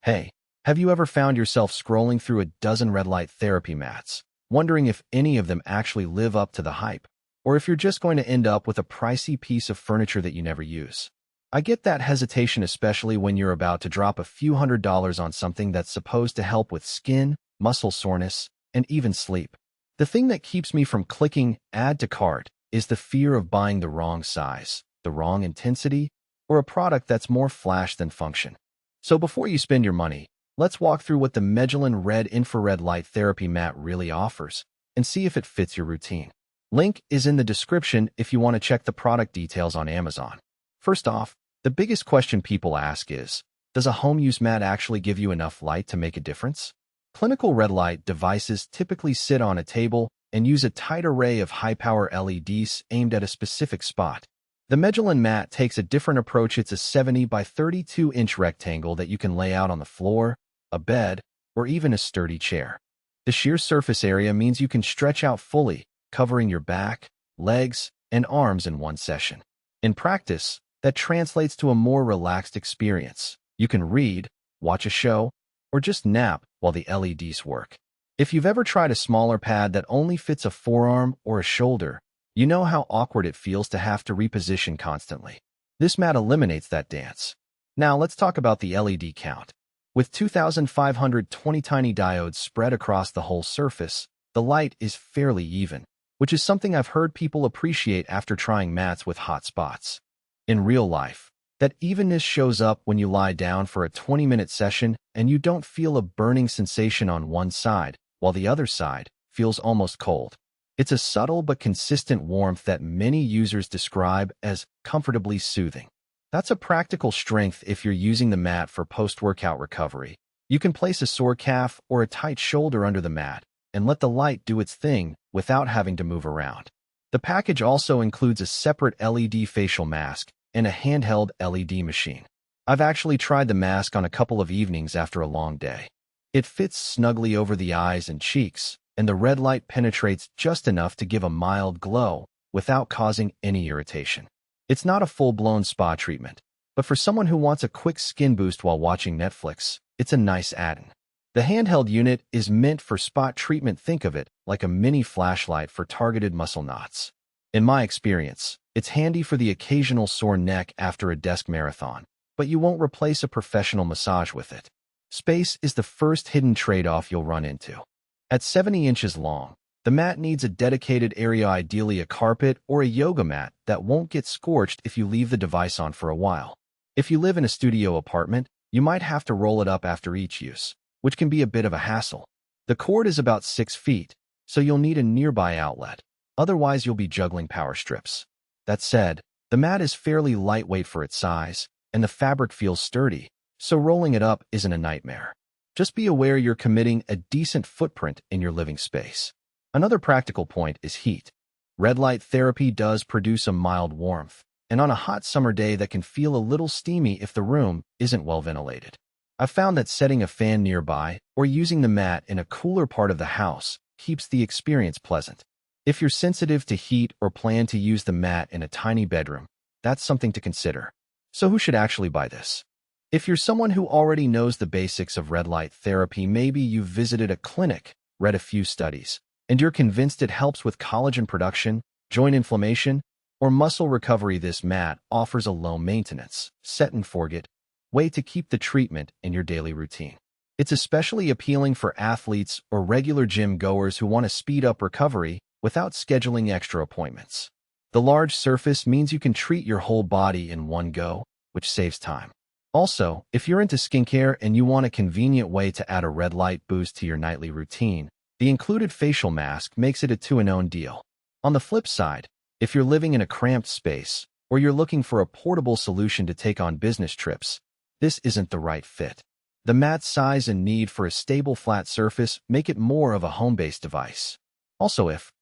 Hey, have you ever found yourself scrolling through a dozen red light therapy mats, wondering if any of them actually live up to the hype, or if you're just going to end up with a pricey piece of furniture that you never use? I get that hesitation, especially when you're about to drop a few $100s on something that's supposed to help with skin, muscle soreness, and even sleep. The thing that keeps me from clicking add to cart is the fear of buying the wrong size, the wrong intensity, or a product that's more flash than function. So before you spend your money, let's walk through what the MEGELIN Red Infrared Light Therapy Mat really offers and see if it fits your routine. Link is in the description if you want to check the product details on Amazon. First off, the biggest question people ask is, does a home use mat actually give you enough light to make a difference? Clinical red light devices typically sit on a table and use a tight array of high-power LEDs aimed at a specific spot. The MEGELIN mat takes a different approach. It's a 70 by 32-inch rectangle that you can lay out on the floor, a bed, or even a sturdy chair. The sheer surface area means you can stretch out fully, covering your back, legs, and arms in one session. In practice, that translates to a more relaxed experience. You can read, watch a show, or just nap while the LEDs work. If you've ever tried a smaller pad that only fits a forearm or a shoulder, you know how awkward it feels to have to reposition constantly. This mat eliminates that dance. Now let's talk about the LED count. With 2,520 tiny diodes spread across the whole surface, the light is fairly even, which is something I've heard people appreciate after trying mats with hot spots. In real life, that evenness shows up when you lie down for a 20-minute session and you don't feel a burning sensation on one side, while the other side feels almost cold. It's a subtle but consistent warmth that many users describe as comfortably soothing. That's a practical strength if you're using the mat for post-workout recovery. You can place a sore calf or a tight shoulder under the mat and let the light do its thing without having to move around. The package also includes a separate LED facial mask and a handheld LED machine. I've actually tried the mask on a couple of evenings after a long day. It fits snugly over the eyes and cheeks, and the red light penetrates just enough to give a mild glow without causing any irritation. It's not a full-blown spa treatment, but for someone who wants a quick skin boost while watching Netflix, it's a nice add-in. The handheld unit is meant for spot treatment. Think of it like a mini flashlight for targeted muscle knots. In my experience, it's handy for the occasional sore neck after a desk marathon, but you won't replace a professional massage with it. Space is the first hidden trade-off you'll run into. At 70 inches long, the mat needs a dedicated area, ideally a carpet or a yoga mat that won't get scorched if you leave the device on for a while. If you live in a studio apartment, you might have to roll it up after each use, which can be a bit of a hassle. The cord is about 6 feet, so you'll need a nearby outlet. Otherwise, you'll be juggling power strips. That said, the mat is fairly lightweight for its size, and the fabric feels sturdy, so rolling it up isn't a nightmare. Just be aware you're committing a decent footprint in your living space. Another practical point is heat. Red light therapy does produce a mild warmth, and on a hot summer day that can feel a little steamy if the room isn't well ventilated. I've found that setting a fan nearby or using the mat in a cooler part of the house keeps the experience pleasant. If you're sensitive to heat or plan to use the mat in a tiny bedroom, that's something to consider. So who should actually buy this? If you're someone who already knows the basics of red light therapy, maybe you've visited a clinic, read a few studies, and you're convinced it helps with collagen production, joint inflammation, or muscle recovery, this mat offers a low-maintenance, set-and-forget way to keep the treatment in your daily routine. It's especially appealing for athletes or regular gym goers who want to speed up recovery without scheduling extra appointments. The large surface means you can treat your whole body in one go, which saves time. Also, if you're into skincare and you want a convenient way to add a red light boost to your nightly routine, the included facial mask makes it a two-in-one deal. On the flip side, if you're living in a cramped space or you're looking for a portable solution to take on business trips, this isn't the right fit. The mat's size and need for a stable flat surface make it more of a home-based device. Also, if